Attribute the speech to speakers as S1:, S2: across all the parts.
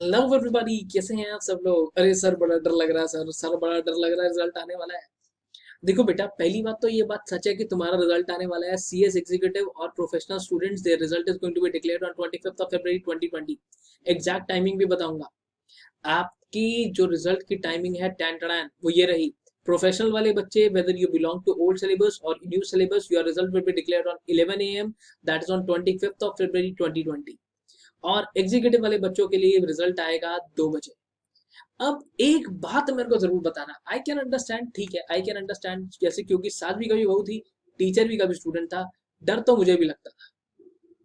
S1: Love everybody, कैसे हैं आप सब लोग। अरे सर बड़ा डर लग रहा है, सर बड़ा डर लग रहा है, रिजल्ट आने वाला है। देखो बेटा, पहली बात तो ये बात सच है कि तुम्हारा रिजल्ट आने वाला है। सीएस एग्जीक्यूटिव और professional students, their result is going to be declared on 25th of February 2020। Exact timing भी बताऊंगा आपकी। जो रिजल्ट की टाइमिंग है टैन टैन वो ये रही। प्रोफेशनल वाले बच्चे, whether you belong to old syllabus और new syllabus, your result will be declared on 11 AM, that is on 25th of February 2020। और एग्जीक्यूटिव वाले बच्चों के लिए रिजल्ट आएगा 2 बजे। अब एक बात मेरे को जरूर बताना, आई कैन अंडरस्टैंड, ठीक है, आई कैन अंडरस्टैंड, जैसे क्योंकि साथ भी कभी बहू थी, टीचर भी कभी स्टूडेंट था, डर तो मुझे भी लगता था।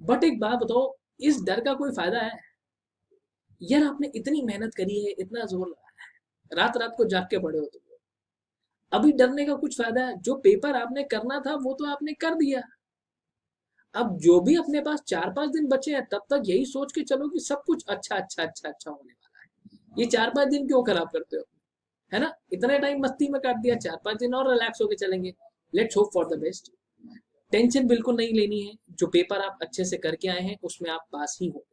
S1: बट एक बात बताओ, इस डर का कोई फायदा है? यार आपने इतनी मेहनत करी है, इतना जोर लगाया है, रात रात को जाग के पढ़े हो तुम लोग। अभी डरने का कुछ फायदा है? जो पेपर आपने करना था वो तो आपने कर दिया। अब जो भी अपने पास 4-5 दिन बचे हैं, तब तक यही सोच के चलो कि सब कुछ अच्छा अच्छा अच्छा अच्छा होने वाला है। ये 4-5 दिन क्यों खराब करते हो? है ना, इतने टाइम मस्ती में काट दिया, 4-5 दिन और रिलैक्स होके चलेंगे। Let's hope for the best. Tension बिल्कुल नहीं लेनी है, जो पेपर आप अच्छे से करके आए हैं उसमें आप पास ही हो।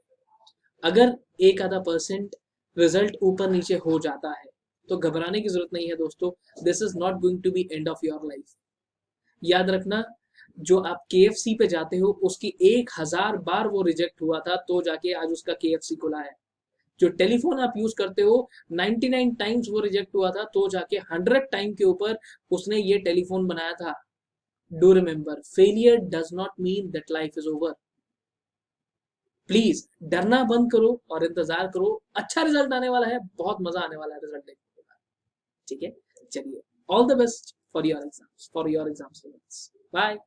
S1: अगर एक आधा परसेंट रिजल्ट ऊपर नीचे हो जाता है तो घबराने की जरूरत नहीं है दोस्तों। This is not going to be end of your life. याद रखना, जो आप केएफसी पे जाते हो उसकी 1000 बार वो रिजेक्ट हुआ था तो जाके आज उसका केएफसी खुला है। जो टेलीफोन आप यूज करते हो, 99 टाइम्स वो रिजेक्ट हुआ था तो जाके 100 टाइम के ऊपर उसने ये टेलीफोन बनाया था। Do remember, failure does not mean that life is over. Please डरना बंद करो और इंतजार करो। अच्छा रिजल्ट आने वाला है, बहुत मजा आने वाला है रिजल्ट देखने के बाद। ठीक है, चलिए, all the best for your exams, for your exams. Bye.